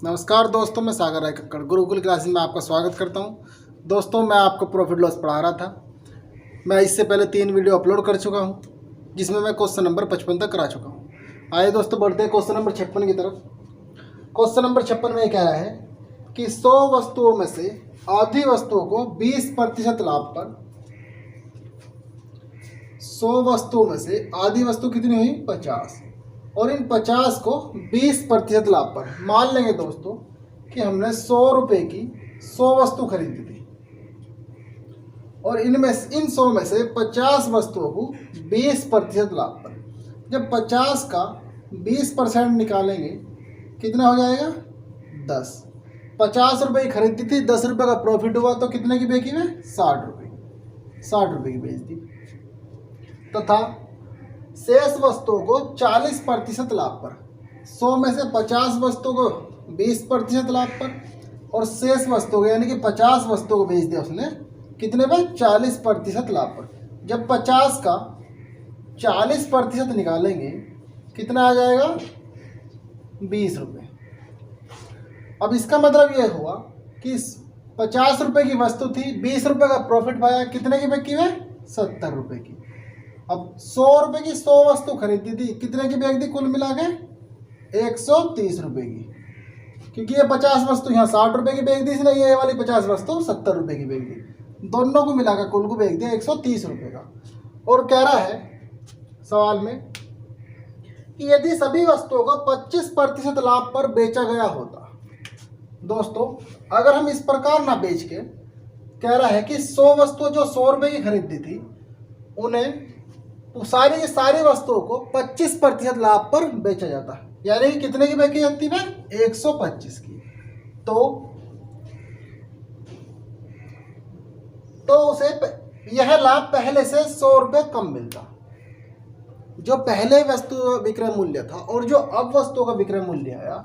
नमस्कार दोस्तों, मैं सागर राय कक्कड़ गुरुकुल क्लासेस में आपका स्वागत करता हूं। दोस्तों, मैं आपको प्रॉफिट लॉस पढ़ा रहा था। मैं इससे पहले 3 वीडियो अपलोड कर चुका हूं, जिसमें मैं क्वेश्चन नंबर 55 तक करा चुका हूं। आइए दोस्तों, बढ़ते हैं क्वेश्चन नंबर 56 की तरफ। क्वेश्चन नंबर 56 में कह रहा है कि 100 वस्तुओं में से आधी वस्तुओं को 20% लाभ पर, 100 वस्तुओं में से आधी वस्तु कितनी हुई 50, और इन 50 को 20% लाभ पर। मान लेंगे दोस्तों कि हमने 100 रुपये की 100 वस्तु खरीदी थी और इन 100 में से 50 वस्तुओं को 20% लाभ पर। जब 50 का 20% निकालेंगे कितना हो जाएगा 10। 50 रुपये की खरीदी थी, 10 रुपये का प्रॉफिट हुआ तो कितने की बेची में 60 रुपये, 60 रुपये की बेच दी। तथा शेष वस्तुओं को 40% लाभ पर। 100 में से 50 वस्तुओं को 20% लाभ पर और शेष वस्तुओं को यानी कि 50 वस्तुओं को बेच दिया उसने कितने पे 40% लाभ पर। जब 50 का 40% निकालेंगे कितना आ जाएगा 20 रुपये। अब इसका मतलब ये हुआ कि 50 रुपये की वस्तु थी, 20 रुपये का प्रॉफिट पाया, कितने की बिकी में 70 रुपये की। अब 100 रुपये की 100 वस्तु खरीदी थी, कितने की बेच दी कुल मिला के 130 रुपये की, क्योंकि ये 50 वस्तु यहाँ 60 रुपये की बेच दी, इसलिए ये वाली 50 वस्तु 70 रुपये की बेच दी। दोनों को मिलाकर कुल को बेच दिया 130 रुपये का। और कह रहा है सवाल में कि यदि सभी वस्तुओं को 25% लाभ पर बेचा गया होता। दोस्तों, अगर हम इस प्रकार ना बेच के, कह रहा है कि 100 वस्तु जो 100 रुपये की खरीदी थी उन्हें सारी की सारी वस्तुओं को 25% लाभ पर बेचा जाता है, यानी कि कितने की बेची जाती है 125 की। तो उसे यह लाभ पहले से 100 रुपये कम मिलता। जो पहले वस्तु विक्रय मूल्य था और जो अब वस्तु का विक्रय मूल्य आया,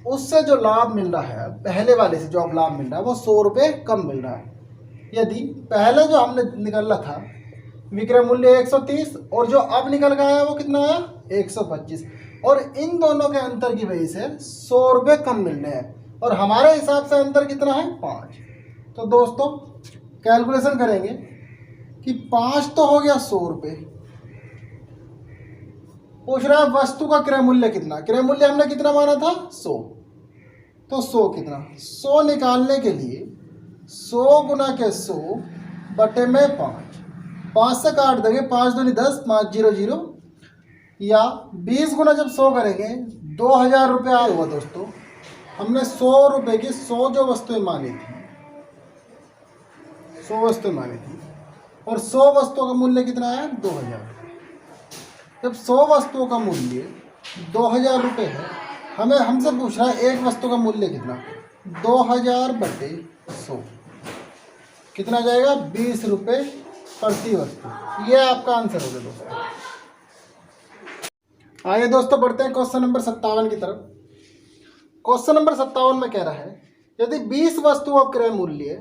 उससे जो लाभ मिल रहा है पहले वाले से जो अब लाभ मिल रहा है वो 100 रुपये कम मिल रहा है। यदि पहले जो हमने निकाला था विक्रय मूल्य 130 और जो अब निकल गया है वो कितना आया 125, और इन दोनों के अंतर की वजह से 100 रुपये कम मिलने हैं और हमारे हिसाब से अंतर कितना है 5। तो दोस्तों कैलकुलेशन करेंगे कि 5 तो हो गया 100 रुपये। पूछ रहा है वस्तु का क्रय मूल्य कितना। क्रय मूल्य हमने कितना माना था 100, तो 100 कितना 100 निकालने के लिए 100 गुना के 100 बटे में 5 से काट देंगे, 5 दूनी 10, 5 0 0, या 20 गुना जब 100 करेंगे 2000 रुपये आया हुआ। दोस्तों, हमने 100 रुपये की 100 जो वस्तुएं मानी थी, 100 वस्तुएं मानी थी और 100 वस्तुओं का मूल्य कितना आया 2000। जब 100 वस्तुओं का मूल्य 2000 रुपये है, हमें हमसे पूछ रहा है एक वस्तु का मूल्य कितना, 2000 बटे 100 कितना जाएगा 20 रुपये प्रति वस्तु। ये आपका आंसर होगा दोस्तों। आइए दोस्तों बढ़ते हैं क्वेश्चन नंबर 57 की तरफ। क्वेश्चन नंबर 57 में कह रहा है यदि 20 वस्तुओं का क्रय मूल्य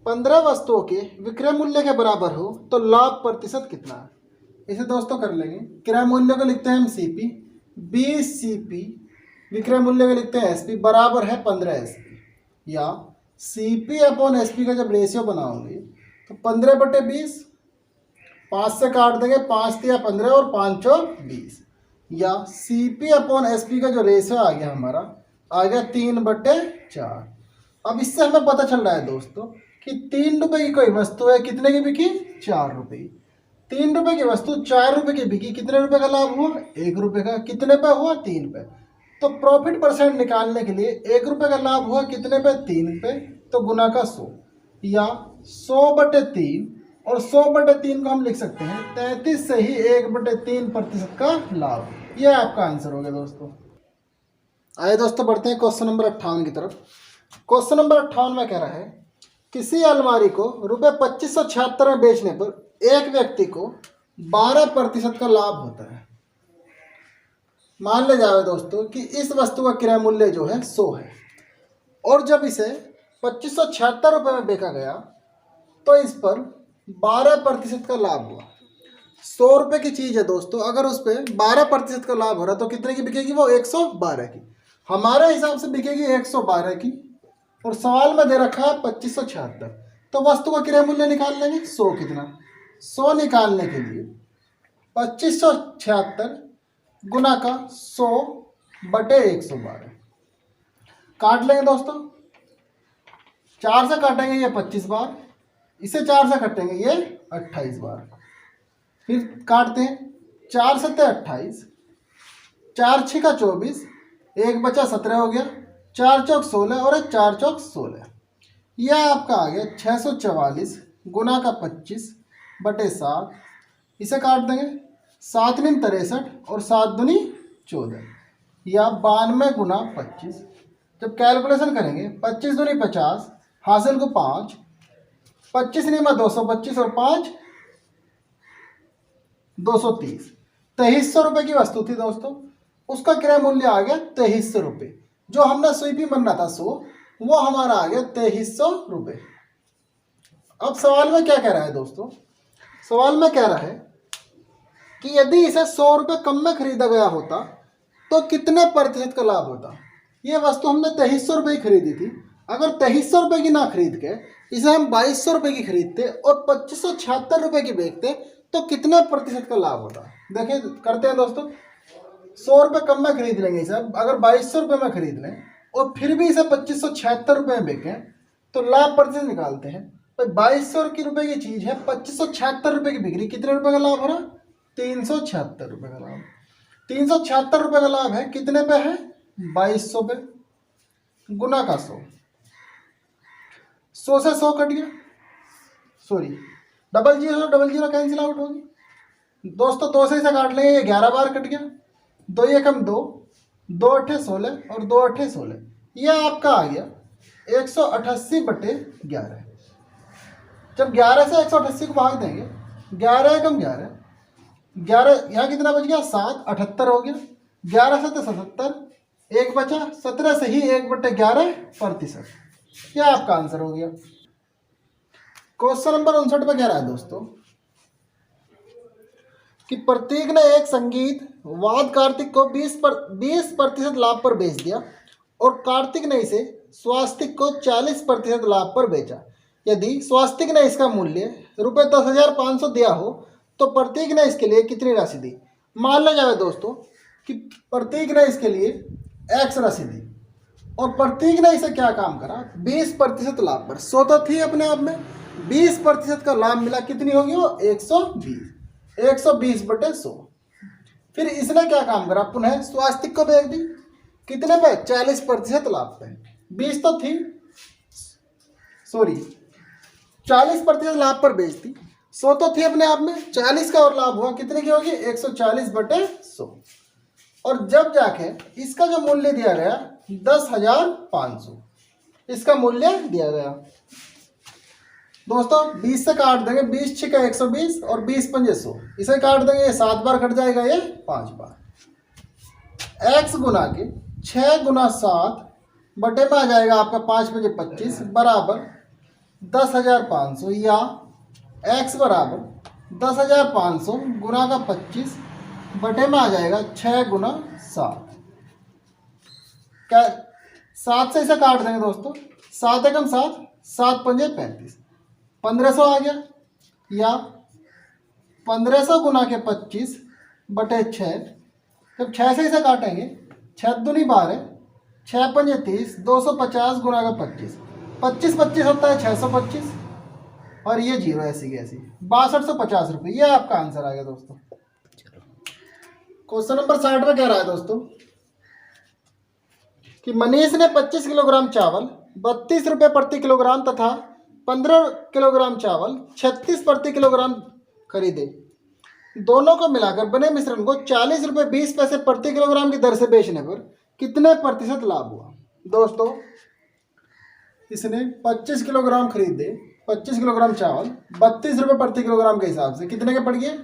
15 वस्तुओं के विक्रय मूल्य के बराबर हो तो लाभ प्रतिशत कितना है। इसे दोस्तों कर लेंगे, क्रय मूल्य को लिखते हैं हम CP, 20 CP विक्रय मूल्य को लिखते हैं SP बराबर है 15 SP, या CP अपॉन SP का जब रेशियो बनाओगे तो 15 बटे 20, 5 से काट देंगे, 5 तिया 15 और 5 चौक 20, या CP अपॉन SP का जो रेशियो आ गया हमारा आ गया 3 बटे 4। अब इससे हमें पता चल रहा है दोस्तों कि 3 रुपये की कोई वस्तु है, कितने की बिकी 4 रुपये। 3 रुपये की वस्तु 4 रुपये की बिकी, कितने रुपये का लाभ हुआ 1 रुपये का। कितने पे हुआ 3 पे। तो प्रॉफिट परसेंट निकालने के लिए 1 रुपये का लाभ हुआ कितने पे 3 पे, तो गुना का 100, या 100 बटे 3, और 100 बटे 3 को हम लिख सकते हैं 33 से ही 1 बटे 3% का लाभ। यह आपका आंसर हो गया दोस्तों। आइए दोस्तों बढ़ते हैं क्वेश्चन नंबर 58 की तरफ। क्वेश्चन नंबर 58 में कह रहा है किसी अलमारी को रुपये 2576 में बेचने पर एक व्यक्ति को 12% का लाभ होता है। मान ले जाए दोस्तों कि इस वस्तु का क्रय मूल्य जो है 100 है और जब इसे 2576 रुपये में बेचा गया तो इस पर 12% का लाभ हुआ। 100 रुपये की चीज़ है दोस्तों, अगर उस पर 12% का लाभ हो रहा है तो कितने की बिकेगी वो 112 की। हमारे हिसाब से बिकेगी 112 की, और सवाल में दे रखा है 2576। तो वस्तु का क्रय मूल्य निकाल लेंगे। 100 कितना, 100 निकालने के लिए 2576 गुना का 100 बटे 112 काट लेंगे दोस्तों। 4 से काटेंगे ये 25 बार, इसे 4 से काटेंगे ये 28 बार। फिर काटते हैं, 4 7 28, 4 6 का 24, एक बचा 17 हो गया, 4 चौक 16 और 4 चौक 16। यह आपका आ गया 644 गुना का 25 बटे 7। इसे काट देंगे, 7 × 63 और 7 दूनी 14, या 92 गुना 25। जब कैलकुलेशन करेंगे 25 दूनी 50, हासिल को 5, 25 × 225 और 5 230। 2300 रुपये की वस्तु थी दोस्तों, उसका क्रय मूल्य आ गया 2300 रुपये। जो हमने स्वीपी बनना था 100, वो हमारा आ गया 2300 रुपये। अब सवाल में क्या कह रहा है दोस्तों, सवाल में कह रहा है कि यदि इसे 100 रुपये कम में खरीदा गया होता तो कितने प्रतिशत का लाभ होता। ये वस्तु हमने 2300 रुपये की खरीदी थी। अगर 2300 रुपये की ना खरीद के इसे हम 2200 रुपये की खरीदते और 2576 रुपये की बेचते तो कितने प्रतिशत का लाभ होता। देखिए करते हैं दोस्तों, 100 रुपये कम में खरीद लेंगे इसे। अगर 2200 रुपये में खरीद लें और फिर भी इसे 2576 रुपये में बेचें तो लाभ प्रतिशत निकालते हैं। भाई 2200 रुपये की चीज़ है, 2576 रुपये की बिक्री, कितने रुपये का लाभ हो रहा? 376 रुपये का लाभ। 376 रुपये का लाभ है, कितने पे है? 2200 पे, गुना का 100। 100 से 100 कट गया, सॉरी 00 कैंसिल आउट होगी दोस्तों। 2 से इसे काट लेंगे, ये 11 बार कट गया। 2 एकम 2, 2 अट्ठे 16 और 2 अट्ठे 16। यह आपका आ गया 188 बटे 11। जब 11 से 188 को भाग देंगे, 11 एकम 11, 11 यहाँ कितना बच गया? 7, 78 हो गया। 11 से 77, एक बचा, 17 से ही 1/11%। यह आपका आंसर हो गया। क्वेश्चन नंबर 59 में कह रहा है दोस्तों कि प्रतीक ने एक संगीत वाद कार्तिक को 20% लाभ पर बेच दिया और कार्तिक ने इसे स्वास्तिक को 40% लाभ पर बेचा। यदि स्वास्तिक ने इसका मूल्य ₹10,500 दिया हो तो प्रतीक ने इसके लिए कितनी राशि दी। मान लिया जाए दोस्तों कि प्रतीक ने इसके लिए X राशि दी और प्रतीक ने इसे क्या काम करा, 20% लाभ पर। 100 तो थी अपने आप में, 20% का लाभ मिला, कितनी होगी वो? 120 बटे 100। फिर इसने क्या काम करा, पुनः स्वास्तिक को बेच दी, कितने पे? 40% लाभ पे। 20 तो थी, सॉरी 40% लाभ पर बेच दी। 100 तो थी अपने आप में, 40 का और लाभ हुआ, कितने की होगी? 140 बटे 100। और जब जाके इसका जो मूल्य दिया गया 10,500, इसका मूल्य दिया गया दोस्तों। 20 से काट देंगे, 20 6 का 120 और 20 5 100। इसे काट देंगे, ये 7 बार कट जाएगा, ये 5 बार। x गुना के 6 गुना 7 बटे में आ जाएगा आपका 5 5 25 बराबर 10,500, या x बराबर 10,500 गुना का 25 बटे में आ जाएगा 6 गुना 7। क्या 7 से इसे काट देंगे दोस्तों, 7 एकम 7, 7 पंजे 35, 1500 आ गया, या 1500 गुना के 25 बटे 6। जब 6 से इसे काटेंगे, 6 दूनी 12, 6 पंजे 30, 250 गुना का 25, 25 25 होता है 625, और ये 0 ऐसी की ऐसी 6250 रुपये। ये आपका आंसर आ गया दोस्तों। क्वेश्चन नंबर 60 में कह रहा है दोस्तों कि मनीष ने 25 किलोग्राम चावल 32 रुपये प्रति किलोग्राम तथा 15 किलोग्राम चावल 36 प्रति किलोग्राम खरीदे। दोनों को मिलाकर बने मिश्रण को 40 रुपये 20 पैसे प्रति किलोग्राम की दर से बेचने पर कितने प्रतिशत लाभ हुआ। दोस्तों इसने 25 किलोग्राम खरीदे, 25 किलोग्राम चावल 32 रुपये प्रति किलोग्राम के हिसाब से कितने के पड़ गए?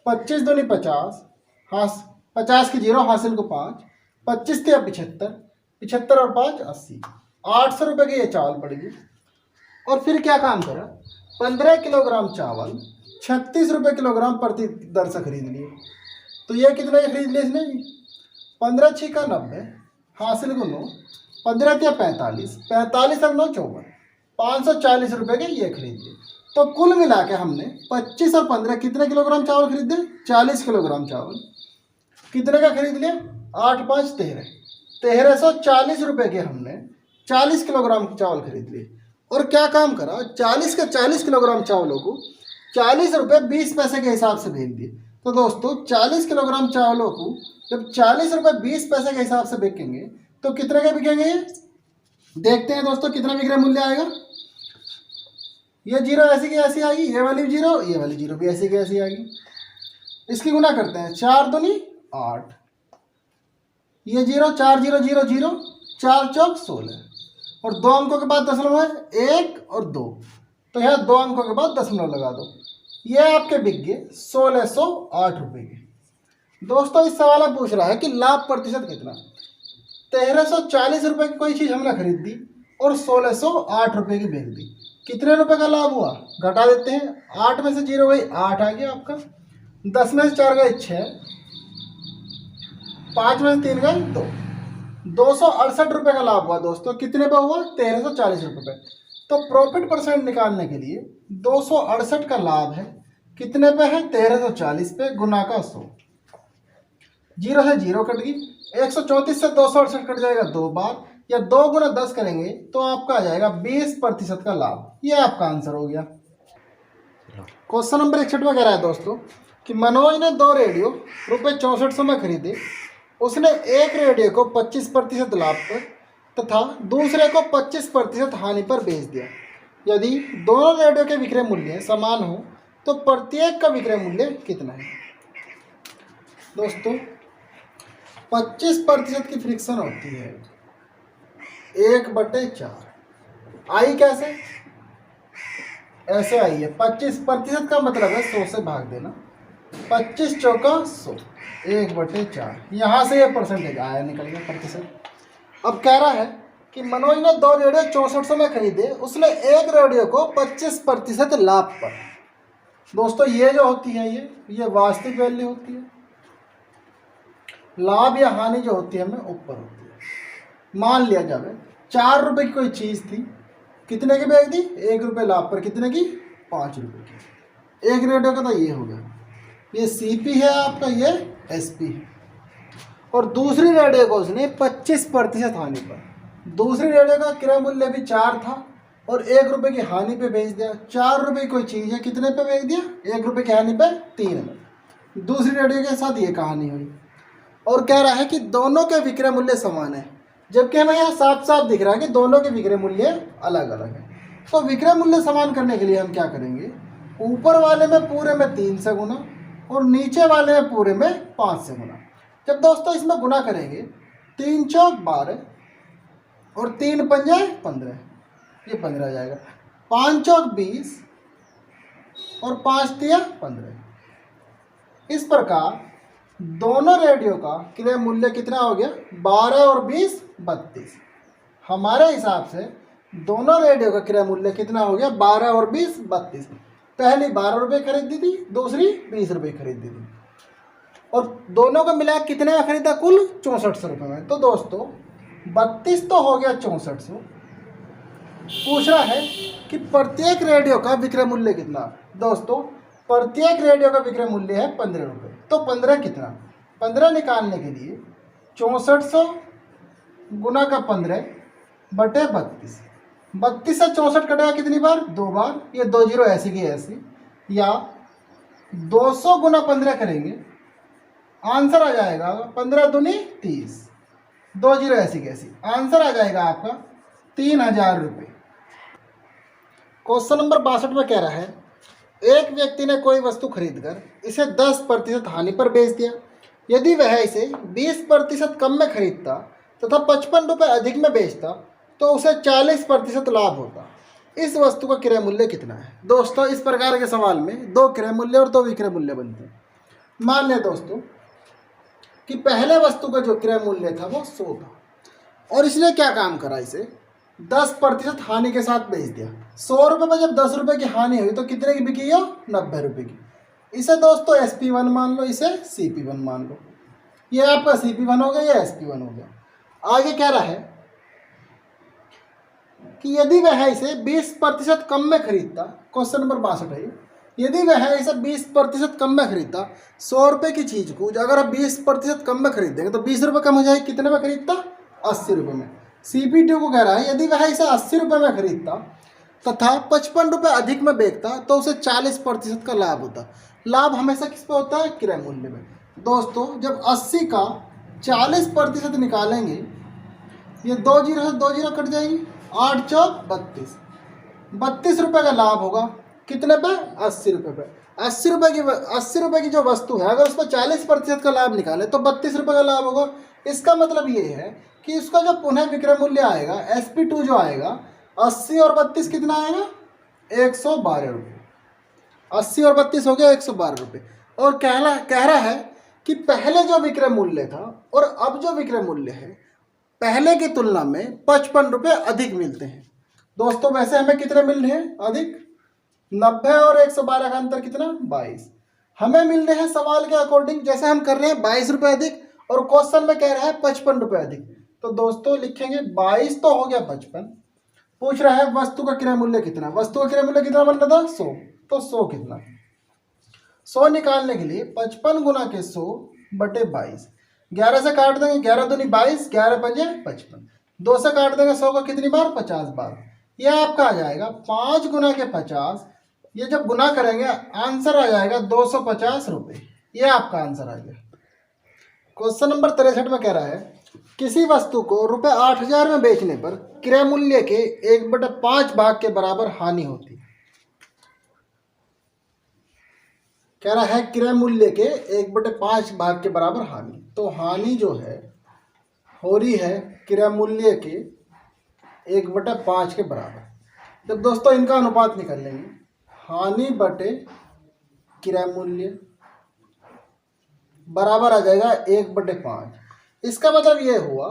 25 दूनी 50, हाँ 50 की 0, हासिल को 5, 25 थे 75, 75 और 5 80, 800 रुपये की ये चावल पड़ेगी। और फिर क्या काम करा, 15 किलोग्राम चावल 36 रुपये किलोग्राम प्रति दर से खरीद लिए। तो ये कितने के खरीद लिए इसने? 15 6 का 90, हासिल को 9, 15 या 45, 45 और 9 54, 540 रुपये के ये खरीद लिए। तो कुल मिला के हमने 25 और 15 कितने किलोग्राम चावल खरीदे? 40 किलोग्राम चावल। कितने का खरीद लिया? 8 5 13, 1340 रुपये के हमने 40 किलोग्राम चावल खरीद लिए। और क्या काम करा, 40 के 40 किलोग्राम चावलों को 40 रुपये 20 पैसे के हिसाब से भेज दिए। तो दोस्तों 40 किलोग्राम चावलों को जब 40 रुपये 20 पैसे के हिसाब से बिकेंगे तो कितने के बिकेंगे ये? देखते हैं दोस्तों कितना विक्रय मूल्य आएगा। ये जीरो ऐसी की ऐसी आएगी, ये वाली जीरो, ये वाली जीरो भी ऐसी की ऐसी आएगी। इसकी गुना करते हैं, 4 दूनी 8, ये जीरो 4 0 0 0, 4 चौक 16, और 2 अंकों के बाद दशमलव है 1 और 2, तो यहाँ 2 अंकों के बाद दशमलव लगा दो। ये आपके बिक गए 1608 रुपये के। दोस्तों इस सवाल में पूछ रहा है कि लाभ प्रतिशत कितना। 1340 रुपये की कोई चीज़ हमने खरीद दी और 1608 रुपये की बेच दी, कितने रुपए का लाभ हुआ? घटा देते हैं, 8 में से 0 गई 8 आ गया आपका, 10 में से 4 गए 6, 5 में से 3 गए 2, 268 रुपये का लाभ हुआ। दोस्तों कितने पे हुआ? 1340 रुपये पे। तो प्रॉफिट परसेंट निकालने के लिए 268 का लाभ है, कितने पे है? 1340 पे, गुना का 100, 0 से 0 कट गई, 134 से 268 कट जाएगा 2 बार, या 2 गुना 10 करेंगे तो आपका आ जाएगा 20% का लाभ। ये आपका आंसर हो गया। क्वेश्चन नंबर 61 में कह रहा है दोस्तों कि मनोज ने 2 रेडियो ₹6400 में खरीदे। उसने एक रेडियो को 25% लाभ पर तथा दूसरे को 25% हानि पर बेच दिया। यदि दोनों रेडियो के विक्रय मूल्य समान हो तो प्रत्येक का विक्रय मूल्य कितना है? दोस्तों 25% की फ्रिक्शन होती है 1/4। आई कैसे? ऐसे आई है, 25% का मतलब है 100 से भाग देना, 25 चौका 100, 1/4, यहाँ से ये परसेंटेज आया, निकल गया प्रतिशत। अब कह रहा है कि मनोज ने 2 रेडियो 6400 में खरीदे, उसने एक रेडियो को 25% लाभ पर। दोस्तों ये जो होती है ये वास्तविक वैल्यू होती है, लाभ या हानि जो होती है हमें ऊपर होती है। मान लिया जाए 4 रुपये की कोई चीज़ थी, कितने की बेच दी? 1 रुपये लाभ पर, कितने की? 5 रुपये की। एक रेडियो का तो ये हो गया, ये CP है आपका, ये SP है। और दूसरी रेडियो को उसने 25% हानि पर, दूसरी रेडियो का क्रय मूल्य भी 4 था और 1 रुपये की हानि पे बेच दिया। 4 रुपये की कोई चीज़ है, कितने पे बेच दिया? 1 रुपये की हानि पे 3 में। दूसरी रेडियो के साथ ये कहानी हुई। और कह रहा है कि दोनों के विक्रय मूल्य समान है, जबकि हमें यहाँ साफ साफ दिख रहा है कि दोनों के विक्रय मूल्य अलग अलग है। तो विक्रय मूल्य समान करने के लिए हम क्या करेंगे? ऊपर वाले में पूरे में 3 से गुना और नीचे वाले में पूरे में 5 से गुना। जब दोस्तों इसमें गुना करेंगे 3 चौक 12 और 3 पंजे 15, ये 15 आ जाएगा, 5 चौक 20 और 5 तिया 15। इस प्रकार दोनों रेडियो का क्रय मूल्य कितना हो गया? 12 और 20 32। हमारे हिसाब से दोनों रेडियो का क्रय मूल्य कितना हो गया? 12 और 20 32। पहली 12 रुपये खरीदी थी, दूसरी 20 रुपये खरीदी थी, और दोनों को मिला कितने का खरीदा? कुल 6400 रुपये में। तो दोस्तों 32 तो हो गया 6400। पूछ रहा है कि प्रत्येक रेडियो का विक्रय मूल्य कितना? दोस्तों प्रत्येक रेडियो का विक्रय मूल्य है 15 रुपये। तो 15 कितना? 15 निकालने के लिए 6400 गुना का 15 बटे 32। 32 से 64 कटेगा कितनी बार? 2 बार, ये 2 जीरो ऐसी की ऐसी, या 200 गुना 15 करेंगे, आंसर आ जाएगा 15 दूनी 30, 2 जीरो ऐसी की ऐसी, आंसर आ जाएगा आपका 3000 रुपये। क्वेश्चन नंबर 62 में कह रहा है एक व्यक्ति ने कोई वस्तु खरीदकर इसे 10% हानि पर बेच दिया। यदि वह इसे 20% कम में खरीदता तथा 55 रुपये अधिक में बेचता तो उसे 40% लाभ होता। इस वस्तु का क्रय मूल्य कितना है? दोस्तों इस प्रकार के सवाल में 2 क्रय मूल्य और 2 विक्रय मूल्य बनते हैं। मान लें दोस्तों कि पहले वस्तु का जो क्रय मूल्य था वो 100 था, और इसने क्या काम करा? इसे 10% हानि के साथ बेच दिया। 100 रुपये में जब 10 रुपये की हानि हुई तो कितने की बिकी? 90 रुपये की। इसे दोस्तों SP1 मान लो, इसे CP1 मान लो। ये आपका CP1 हो गया, ये SP1 हो गया। आगे कह रहा है कि यदि वह इसे 20% कम में खरीदता, क्वेश्चन नंबर 62 है, यदि वह इसे 20% कम में खरीदता, 100 रुपये की चीज़ को अगर हम 20% कम में खरीदेंगे तो 20 रुपये कम हो जाएगी, कितने में खरीदता? 80 रुपये में। CP2 को कह रहा है यदि वह इसे 80 रुपये में खरीदता तथा 55 रुपये अधिक में बेचता तो उसे 40% का लाभ होता। लाभ हमेशा किस पे होता है? क्रय मूल्य में। दोस्तों जब 80 का 40% निकालेंगे, ये 2 जीरो से 2 जीरो कट जाएंगी, 8 चौक 32, 32 रुपये का लाभ होगा। कितने पे? 80 रुपये पे। 80 रुपये की जो वस्तु है अगर उसमें 40% का लाभ निकाले तो 32 रुपये का लाभ होगा। इसका मतलब ये है कि उसका जो पुनः विक्रय मूल्य आएगा SP2 जो आएगा 80 और 32 कितना आएगा? 112 रुपये। 80 और 32 हो गया 112 रुपये। और कह रहा है कि पहले जो विक्रय मूल्य था और अब जो विक्रय मूल्य है पहले की तुलना में 55 रुपये अधिक मिलते हैं। दोस्तों वैसे हमें कितने मिल रहे हैं अधिक? 90 और 112 का अंतर कितना? 22। हमें मिल रहे हैं सवाल के अकॉर्डिंग, जैसे हम कर रहे हैं 22 रुपये अधिक और क्वेश्चन में कह रहा है 55 रुपये अधिक, तो दोस्तों लिखेंगे 22 तो हो गया 55। पूछ रहा है वस्तु का क्रय मूल्य कितना, वस्तु का क्रय मूल्य कितना बन रहा था? 100, तो 100 कितना? 100 निकालने के लिए 55 गुना के 100 बटे 22, 11 से काट देंगे, 11 दूनी 22, 11 पंजे 55, 2 से काट देंगे 100 को कितनी बार? 50 बार। यह आपका आ जाएगा 5 गुना के 50, ये जब गुना करेंगे आंसर आ जाएगा 250 रुपये। यह आपका आंसर आ गया। क्वेश्चन नंबर 63 में कह रहा है किसी वस्तु को रुपये 8000 में बेचने पर क्रय मूल्य के 1/5 भाग के बराबर हानि होती है। कह रहा है क्रय मूल्य के 1/5 भाग के बराबर हानि, तो हानि जो है हो रही है क्रय मूल्य के 1/5 के बराबर। जब दोस्तों इनका अनुपात निकाल लेंगे, हानि बटे क्रय मूल्य बराबर आ जाएगा 1/5। इसका मतलब ये हुआ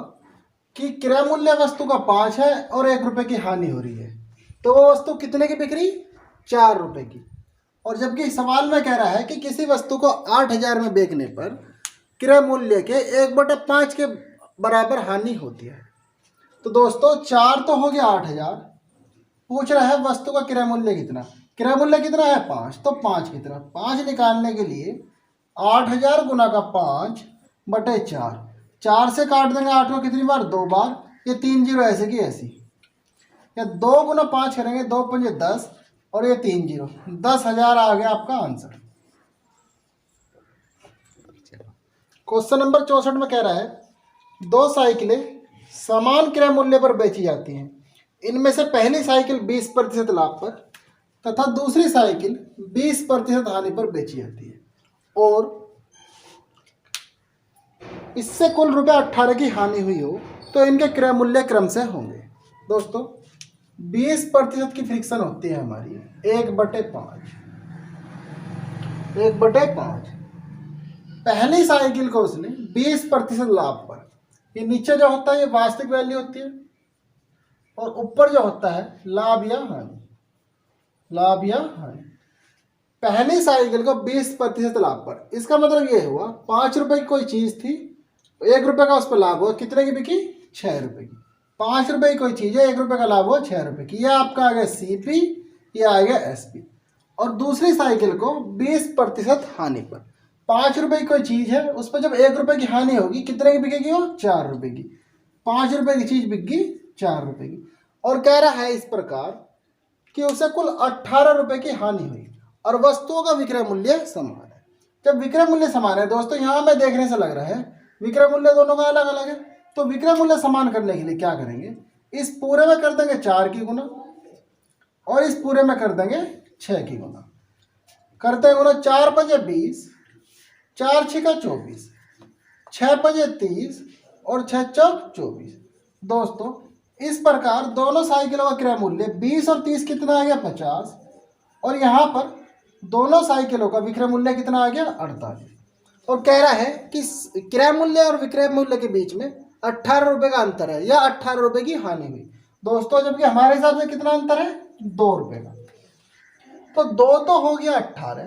कि क्रय मूल्य वस्तु का 5 है और 1 रुपये की हानि हो रही है, तो वो वस्तु कितने की बिक रही? 4 रुपये की। और जबकि सवाल में कह रहा है कि किसी वस्तु को 8000 में बेचने पर क्रय मूल्य के 1/5 के बराबर हानि होती है। तो दोस्तों 4 तो हो गया 8000, पूछ रहा है वस्तु का क्रय मूल्य कितना? क्रय मूल्य कितना है? 5, तो 5 कितना? 5 निकालने के लिए 8000 गुना का 5 बटे 4, 4 से काट देंगे 8 को कितनी बार? 2 बार, ये 3 जीरो ऐसे की ऐसी, या 2 गुना 5 करेंगे, 2 पंजे 10 और ये 3 जीरो, 10,000 आ गया आपका आंसर। क्वेश्चन नंबर 64 में कह रहा है 2 साइकिलें समान क्रय मूल्य पर बेची जाती हैं, इनमें से पहली साइकिल 20% लाभ पर तथा दूसरी साइकिल 20% हानि पर बेची जाती है और इससे कुल रुपये 18 की हानि हुई हो तो इनके क्रय मूल्य क्रम से होंगे। दोस्तों 20% की फ्रिक्शन होती है हमारी 1/5। पहली साइकिल को उसने 20% लाभ पर, ये नीचे जो होता है ये वास्तविक वैल्यू होती है और ऊपर जो होता है लाभ या हानि, पहली साइकिल को 20% लाभ पर। इसका मतलब ये हुआ 5 रुपए की कोई चीज़ थी, 1 रुपये का उस पर लाभ हुआ, कितने की बिकी? 6 रुपये की। 5 रुपये की कोई चीज़ है, 1 रुपये का लाभ हुआ 6 रुपये की। यह आपका आ गया CP, यह आ गया SP। और दूसरी साइकिल को 20% हानि पर, 5 रुपये की कोई चीज़ है, उस पर जब 1 रुपये की हानि होगी कितने की बिकेगी? वो 4 रुपये की। 5 रुपये की चीज़ बिक गई 4 रुपये की। और कह रहा है इस प्रकार कि उसे कुल 18 रुपये की हानि हुई और वस्तुओं का विक्रय मूल्य समान है। जब विक्रय मूल्य समान है दोस्तों, यहाँ हमें देखने से लग रहा है विक्रय मूल्य दोनों का अलग अलग है, तो विक्रय मूल्य समान करने के लिए क्या करेंगे? इस पूरे में कर देंगे 4 की गुना और इस पूरे में कर देंगे 6 की गुना। करते हैं गुना, 4 पंजे 20, 4 छिका 24, 6 पंजे 30 और 6 चौक 24। दोस्तों इस प्रकार दोनों साइकिलों का क्रय मूल्य 20 और 30 कितना आ गया? 50। और यहाँ पर दोनों साइकिलों का विक्रय मूल्य कितना आ गया? 48। और कह रहा है कि क्रय मूल्य और विक्रय मूल्य के बीच में 18 रुपये का अंतर है या 18 रुपये की हानि हुई। दोस्तों जबकि हमारे हिसाब से कितना अंतर है? 2 रुपये का, तो 2 तो हो गया 18।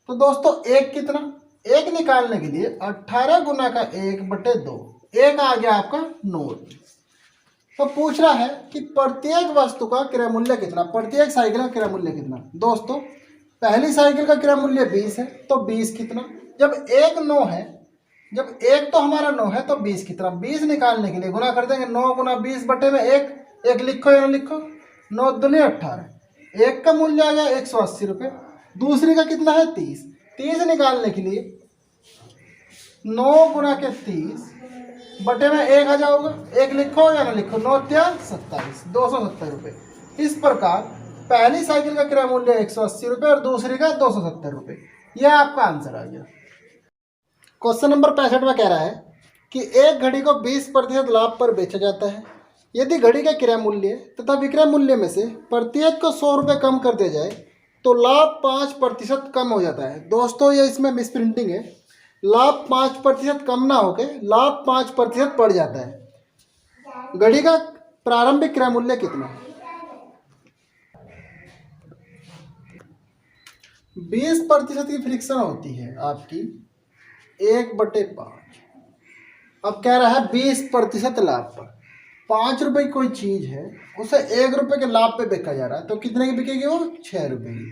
तो दोस्तों 1 कितना? 1 निकालने के लिए 18 गुना का 1/2, एक आ गया आपका नोट। तो पूछ रहा है कि प्रत्येक वस्तु का क्रय मूल्य कितना, प्रत्येक साइकिल का क्रय मूल्य कितना। दोस्तों पहली साइकिल का क्रय मूल्य 20 है, तो 20 कितना, जब एक 9 है, जब एक तो हमारा 9 है तो 20 कितना, 20 निकालने के लिए गुना कर देंगे 9 गुना 20 बटे में एक लिखो या ना लिखो, 9 दूनी 18, एक का मूल्य आ गया 180 रुपये, दूसरी का कितना है 30, 30 निकालने के लिए 9 गुना के 30 बटे में 1 आ जाओगा, एक लिखो या ना लिखो, 9 त्या 27, 270 रुपये। इस प्रकार पहली साइकिल का क्रय मूल्य 180 रुपये और दूसरी का 270 रुपये। यह आपका आंसर आ गया। क्वेश्चन नंबर 65 में कह रहा है कि एक घड़ी को 20% लाभ पर बेचा जाता है। यदि घड़ी का क्रय मूल्य तथा विक्रय मूल्य में से प्रत्येक को 100 रुपये कम कर दिया जाए तो लाभ 5% कम हो जाता है। दोस्तों ये इसमें मिसप्रिंटिंग है, लाभ 5% कम ना होके लाभ 5% बढ़ जाता है। घड़ी का प्रारंभिक क्रय मूल्य कितना है? 20% की फ्रिक्शन होती है आपकी 1/5। अब कह रहा है 20% लाभ पर, 5 रुपये की कोई चीज़ है उसे 1 रुपये के लाभ पे बेचा जा रहा है, तो कितने की बिकेगी वो? 6 रुपये की।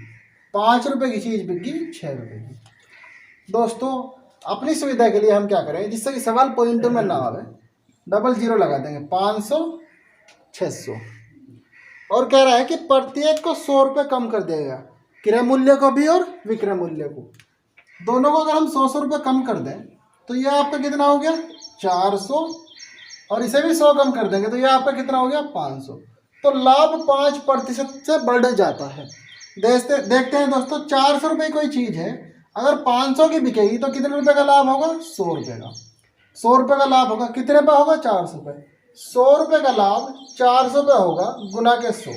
5 रुपये की चीज़ बिकी 6 रुपये की। दोस्तों अपनी सुविधा के लिए हम क्या करें, जिससे कि सवाल पॉइंट में ना आवे, 00 लगा देंगे, 500 600। और कह रहा है कि प्रत्येक को 100 रुपये कम कर देगा, क्रय मूल्य को भी और विक्रय मूल्य को, दोनों को अगर हम 100 रुपये कम कर दें तो यह आपका कितना हो गया? 400, और इसे भी 100 कम कर देंगे तो यह आपका कितना हो गया? 500। तो लाभ 5% से बढ़ जाता है। देखते हैं दोस्तों, 400 रुपये कोई चीज़ है, अगर 500 की बिकेगी तो कितने रुपए का लाभ होगा? 100 रुपये का। 100 रुपये का लाभ होगा, कितने पे होगा? 400 रुपये। 100 रुपये का लाभ 400 पे होगा गुना के 100,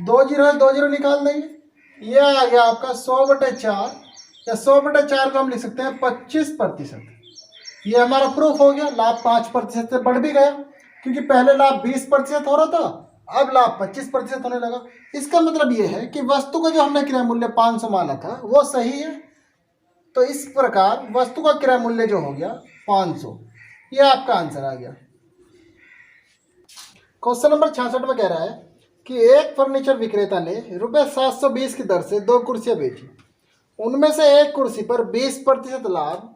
2 जीरो है 2 जीरो निकाल देंगे, यह आ गया आपका 100/4, या 100/4 को हम लिख सकते हैं 25%। ये हमारा प्रूफ हो गया, लाभ 5% से बढ़ भी गया, क्योंकि पहले लाभ 20% हो रहा था, अब लाभ 25% होने लगा। इसका मतलब ये है कि वस्तु का जो हमने क्रय मूल्य 500 माना था वो सही है। तो इस प्रकार वस्तु का क्रय मूल्य जो हो गया 500, ये आपका आंसर आ गया। क्वेश्चन नंबर 66 में कह रहा है कि एक फर्नीचर विक्रेता ने ₹720 की दर से 2 कुर्सियां बेची, उनमें से एक कुर्सी पर 20% लाभ,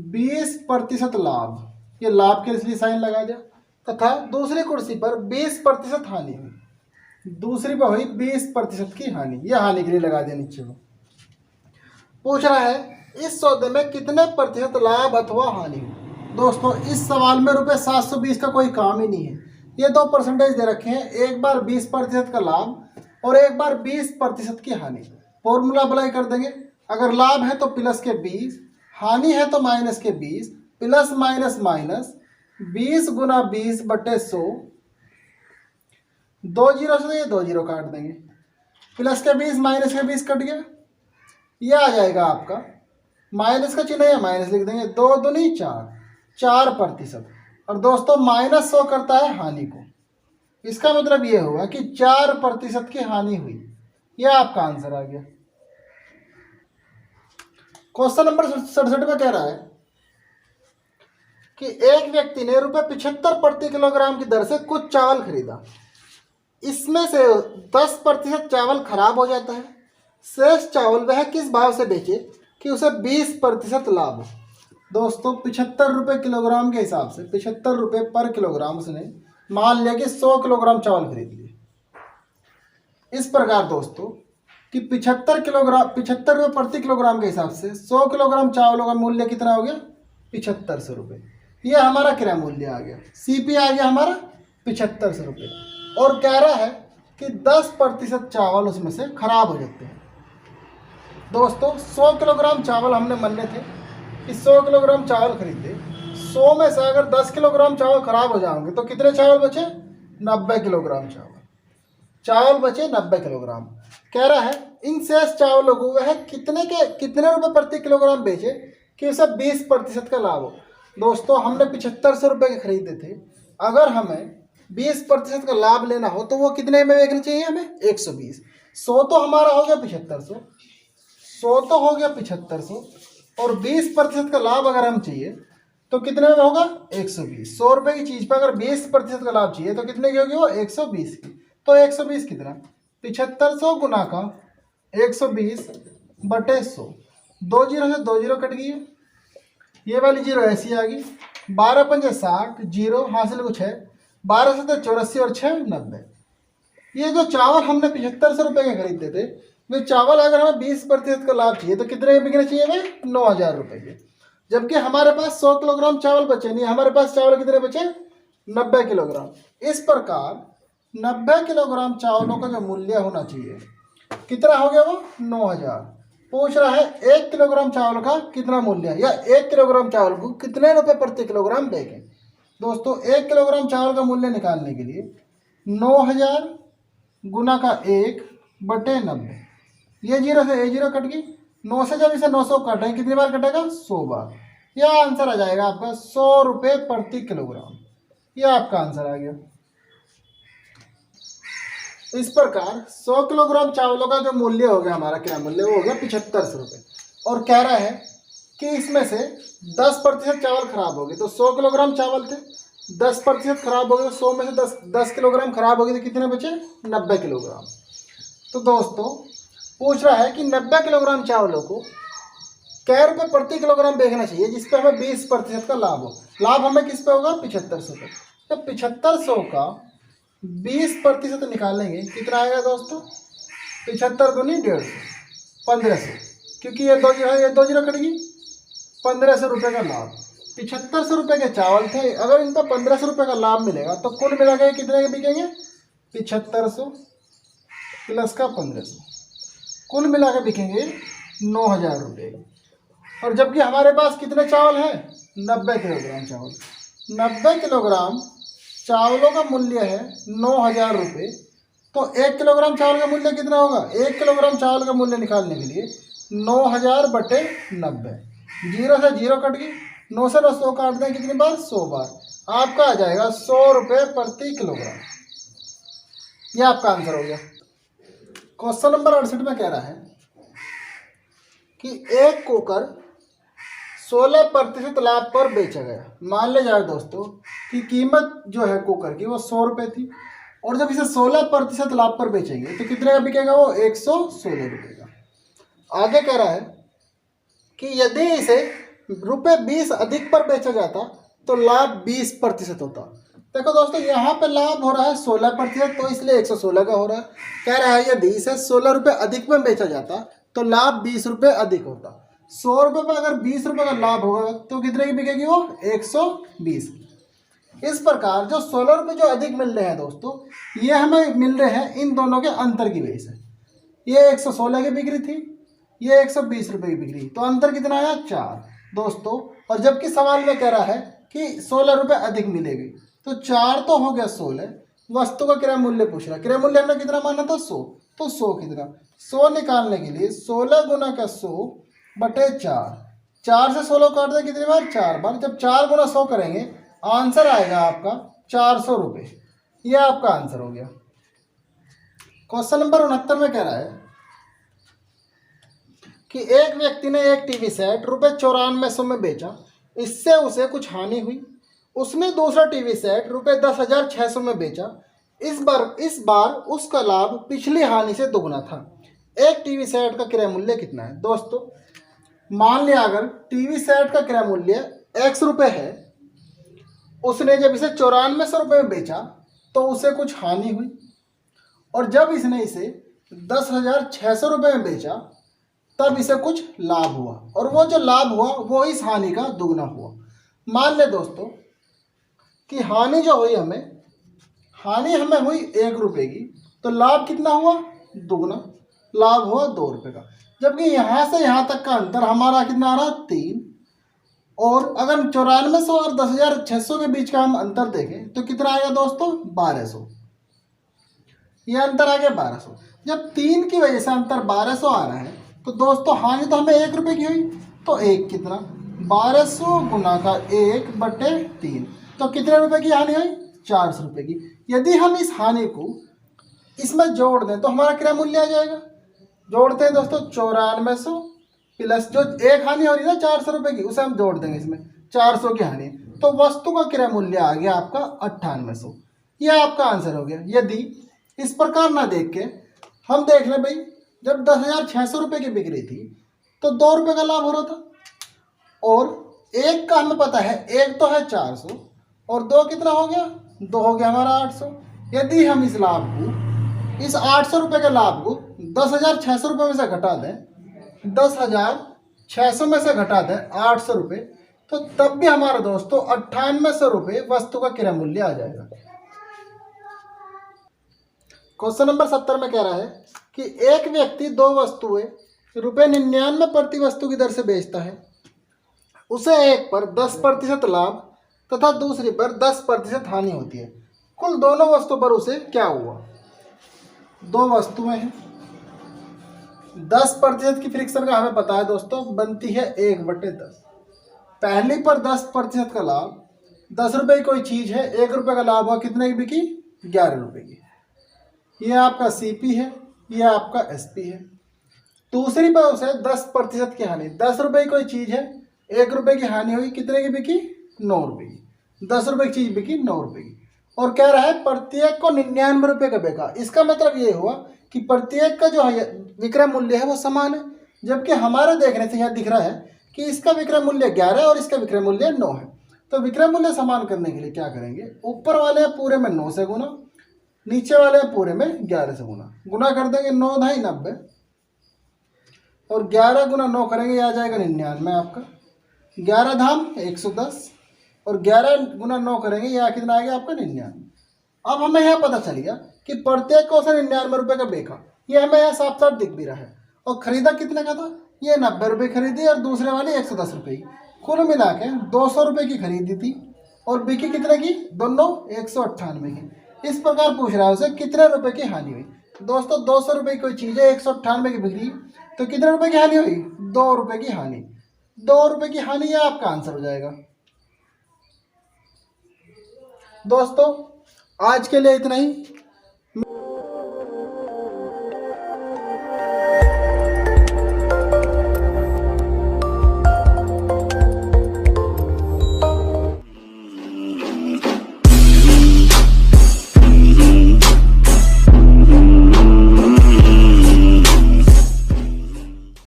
20% लाभ, ये लाभ के लिए साइन लगा दिया, तथा दूसरी कुर्सी पर 20% हानि हुई, दूसरी पर हुई 20% की हानि, यह हानि के लिए लगा दिया नीचे को। पूछ रहा है इस सौदे में कितने प्रतिशत लाभ अथवा हानि हुई। दोस्तों इस सवाल में ₹720 का कोई काम ही नहीं है, ये 2 परसेंटेज दे रखे हैं, एक बार 20% का लाभ और एक बार 20% की हानि। फॉर्मूला अप्लाई कर देंगे, अगर लाभ है तो प्लस के 20, हानि है तो माइनस के 20, प्लस माइनस माइनस 20 गुना 20/100, 2 जीरो से ये 2 जीरो काट देंगे, प्लस के 20 माइनस के 20 कट गया, यह आ जाएगा आपका, माइनस का चिन्ह है माइनस लिख देंगे, 2 दूनी 4, 4%। और दोस्तों -100 करता है हानि को, इसका मतलब ये हुआ कि 4% की हानि हुई, यह आपका आंसर आ गया। क्वेश्चन नंबर 67 में कह रहा है कि एक व्यक्ति ने ₹75 प्रति किलोग्राम की दर से कुछ चावल खरीदा, इसमें से 10% चावल खराब हो जाता है, शेष चावल वह किस भाव से बेचे कि उसे 20% लाभ हो। दोस्तों 75 रुपये किलोग्राम के हिसाब से 75 रुपये पर किलोग्राम उसने मान लिया कि 100 किलोग्राम चावल खरीद लिए। इस प्रकार दोस्तों कि 75 रुपये प्रति किलोग्राम के हिसाब से 100 किलोग्राम चावलों का मूल्य कितना हो गया? 7500 रुपये। यह हमारा क्रय मूल्य आ गया, CP आ गया हमारा 7500 रुपये। और कह रहा है कि 10% चावल उसमें से खराब हो जाते हैं। दोस्तों 100 किलोग्राम चावल हमने माने थे कि 100 किलोग्राम चावल खरीदे, 100 में से अगर 10 किलोग्राम चावल खराब हो जाएंगे तो कितने चावल बचे? 90 किलोग्राम चावल बचे 90 किलोग्राम। कह रहा है इन शेष चावलों को वह कितने रुपए प्रति किलोग्राम बेचे कि उसे 20% का लाभ हो। दोस्तों हमने 7500 रुपये के खरीदे थे, अगर हमें 20% का लाभ लेना हो तो वो कितने में बेचना चाहिए हमें? 120। 100 तो हमारा हो गया 7500, 100 तो हो गया 7500, और 20% का लाभ अगर हम चाहिए तो कितने में होगा 120। 100 रुपये की चीज पर अगर 20% का लाभ चाहिए तो कितने की होगी वो 120 की। तो 120 कितना 7500 गुना का 120 बटे 100। 2 जीरो से 2 जीरो कट गई है, ये वाली जीरो ऐसी आ गई। 12 पंजे 60, जीरो हासिल कुछ है। 12 से 84 और 6 90। ये जो चावल हमने 7500 रुपये के खरीदते थे, वे चावल अगर हमें 20% का लाभ चाहिए तो कितने के बिकने चाहिए हमें 9000 रुपये के। जबकि हमारे पास 100 किलोग्राम चावल बचे नहीं, हमारे पास चावल कितने बचे 90 किलोग्राम। इस प्रकार 90 किलोग्राम चावलों का जो मूल्य होना चाहिए कितना हो गया वो 9000। पूछ रहा है 1 किलोग्राम चावल का कितना मूल्य है, या 1 किलोग्राम चावल को कितने रुपए प्रति किलोग्राम बेचें। दोस्तों 1 किलोग्राम चावल का मूल्य निकालने के लिए 9000 गुना का 1 बटे 90। ये जीरो से ये जीरो कट गई। 9 से जब इसे 900 काटें कितनी बार कटेगा 100 बार। यह आंसर आ जाएगा आपका 100 रुपये प्रति किलोग्राम। यह आपका आंसर आ गया। इस प्रकार 100 किलोग्राम चावलों का जो मूल्य हो गया हमारा क्या मूल्य वो हो गया 7500 रुपये। और कह रहा है कि इसमें से 10% चावल खराब हो गए। तो 100 किलोग्राम चावल थे, 10% खराब हो गए, 100 में से 10 किलोग्राम खराब हो गए तो कितने बचे 90 किलोग्राम। तो दोस्तों पूछ रहा है कि 90 किलोग्राम चावलों को कै रुपये प्रति किलोग्राम बेचना चाहिए जिस पे हमें 20% का लाभ हो। लाभ हमें किस पे होगा 7500 पे। तो 7500 का 20% निकालेंगे कितना आएगा दोस्तों 75 दूनी 150 1500, क्योंकि ये दो जीरो कट गई। 1500 रुपये का लाभ। 7500 रुपये के चावल थे, अगर इन पर 1500 रुपये का लाभ मिलेगा तो कुल मिला के कितने के बिकेंगे 7500 प्लस का 1500, कुल मिला के बिकेंगे 9000 रुपये। और जबकि हमारे पास कितने चावल हैं 90 किलोग्राम चावल। 90 किलोग्राम चावलों का मूल्य है 9000 रुपये। तो 1 किलोग्राम चावल का मूल्य कितना होगा 1 किलोग्राम चावल का मूल्य निकालने के लिए 9000 बटे 90। जीरो से जीरो कट गई। 9 से 100 काट दें कितनी बार 100 बार। आपका आ जाएगा 100 रुपये प्रति किलोग्राम। यह आपका आंसर हो गया। क्वेश्चन नंबर 68 में कह रहा है कि एक कुकर 16% लाभ पर बेचा गया। मान ले जाए दोस्तों कि कीमत जो है कुकर की वो 100 रुपये थी, और जब इसे 16% लाभ पर बेचेंगे तो कितने का बिकेगा वो 116 रुपये का। आगे कह रहा है कि यदि इसे ₹20 अधिक पर बेचा जाता तो लाभ 20% होता। देखो दोस्तों यहाँ पे लाभ हो रहा है 16%, तो इसलिए 116 का हो रहा है। कह रहा है यदि इसे 16 रुपये अधिक में बेचा जाता तो लाभ 20 रुपये अधिक होता। 100 रुपये पर अगर 20 रुपये का लाभ होगा तो कितने की बिकेगी वो 120। इस प्रकार जो 16 रुपये जो अधिक मिल रहे हैं दोस्तों, ये हमें मिल रहे हैं इन दोनों के अंतर की वजह से। ये 116 की बिक्री थी, ये 120 रुपये की बिक्री, तो अंतर कितना आया 4 दोस्तों। और जबकि सवाल में कह रहा है कि 16 रुपये अधिक मिलेगी, तो 4 तो हो गया 16। वस्तु का क्रय मूल्य पूछ रहा है। क्रय मूल्य हमने कितना माना था 100, तो 100 कितना 100 निकालने के लिए 16 गुना का 100 बटे 4। 4 से 16 काट दें कितनी बार 4 बार। जब 4 गुना 100 करेंगे आंसर आएगा आपका 400 रुपये। यह आपका आंसर हो गया। क्वेश्चन नंबर 69 में कह रहा है कि एक व्यक्ति ने एक टीवी सेट ₹9400 में बेचा, इससे उसे कुछ हानि हुई। उसने दूसरा टीवी सेट ₹10,600 में बेचा। इस बार उसका लाभ पिछली हानि से दोगुना था। एक टीवी सेट का क्रय मूल्य कितना है। दोस्तों मान लिया अगर टीवी सेट का क्रय मूल्य X रुपये है, उसने जब इसे 9400 रुपये में बेचा तो उसे कुछ हानि हुई, और जब इसने इसे 10,600 रुपये में बेचा तब इसे कुछ लाभ हुआ, और वो जो लाभ हुआ वो इस हानि का दुगना हुआ। मान ले दोस्तों कि हानि जो हुई हानि हमें हुई 1 रुपये की, तो लाभ कितना हुआ दुगना, लाभ हुआ 2 रुपये का। जबकि यहाँ से यहाँ तक का अंतर हमारा कितना आ रहा 3, और अगर 9400 और 10,600 के बीच का हम अंतर देखें तो कितना आएगा दोस्तों 1200। ये अंतर आ गया 1200। जब 3 की वजह से अंतर 1200 आ रहा है तो दोस्तों हानि तो हमें 1 रुपये की हुई, तो 1 कितना 1200 गुना का 1 बटे 3, तो कितने रुपए की हानि हुई 400 रुपये की। यदि हम इस हानि को इसमें जोड़ दें तो हमारा क्रय मूल्य आ जाएगा। जोड़ते हैं दोस्तों 9400 प्लस जो एक हानि हो रही है ना 400 रुपये की, उसे हम जोड़ देंगे इसमें 400 की हानि, तो वस्तु का क्रय मूल्य आ गया आपका 9800। यह आपका आंसर हो गया। यदि इस प्रकार ना देख के हम देख लें भाई, जब 10,600 रुपये की बिक्री थी तो 2 रुपये का लाभ हो रहा था, और एक का हमें पता है, एक तो है 400 और 2 कितना हो गया, 2 हो गया हमारा 800। यदि हम इस लाभ को, इस 800 रुपये के लाभ को 10,600 रुपये में से घटा दें, 10,600 में से घटा दें 800 रुपये, तो तब भी हमारा दोस्तों 9800 रुपये वस्तु का क्रय मूल्य आ जाएगा। क्वेश्चन नंबर 70 में कह रहा है कि एक व्यक्ति 2 वस्तुएं ₹99 प्रति वस्तु की दर से बेचता है। उसे एक पर 10% लाभ तथा दूसरी पर 10% हानि होती है। कुल दोनों वस्तु पर उसे क्या हुआ? 2 वस्तुएं हैं, 10% की फ्रिक्शन का हमें पता है दोस्तों, बनती है 1/10। पहली पर 10% का लाभ, 10 रुपये की कोई चीज़ है, 1 रुपये का लाभ हुआ, कितने की बिकी? 11 रुपये की। यह आपका CP है, यह आपका SP है। दूसरी पर उसे 10% की हानि, 10 रुपये की कोई चीज़ है, 1 रुपये की हानि हुई, कितने की बिकी? 9 रुपये की। 10 रुपये की चीज़ बिकी 9 रुपये की, और कह रहा है प्रत्येक को 99 रुपये का बिका। इसका मतलब ये हुआ कि प्रत्येक का जो विक्रय मूल्य है वो समान है, जबकि हमारे देखने से यहाँ दिख रहा है कि इसका विक्रय मूल्य 11 और इसका विक्रय मूल्य 9 है। तो विक्रय मूल्य समान करने के लिए क्या करेंगे, ऊपर वाले पूरे में 9 से गुना, नीचे वाले पूरे में 11 से गुना कर देंगे। 9 × 90 और 11 × 9 करेंगे, आ जाएगा 99 आपका। 11 धाम 110 और 11 × 9 करेंगे, यह कितना आएगा आपका? 99। अब हमें यह पता चल गया कि प्रत्येक को उसने 99 रुपये का बेचा। ये हमें यहाँ साफ साफ दिख भी रहा है। और खरीदा कितने का था? ये 90 रुपये खरीदी और दूसरे वाले 110 रुपये की। कुल मिला के 200 रुपये की खरीदी थी और बिकी कितने की? दोनों 198 की। इस प्रकार पूछ रहा है उसे कितने रुपए की हानि हुई। दोस्तों 200 रुपये की कोई चीज़ है, 198 की बिक्री, तो कितने रुपए की हानि हुई? 2 रुपये की हानि। 2 रुपये की हानि, यह आपका आंसर हो जाएगा। दोस्तों आज के लिए इतना ही।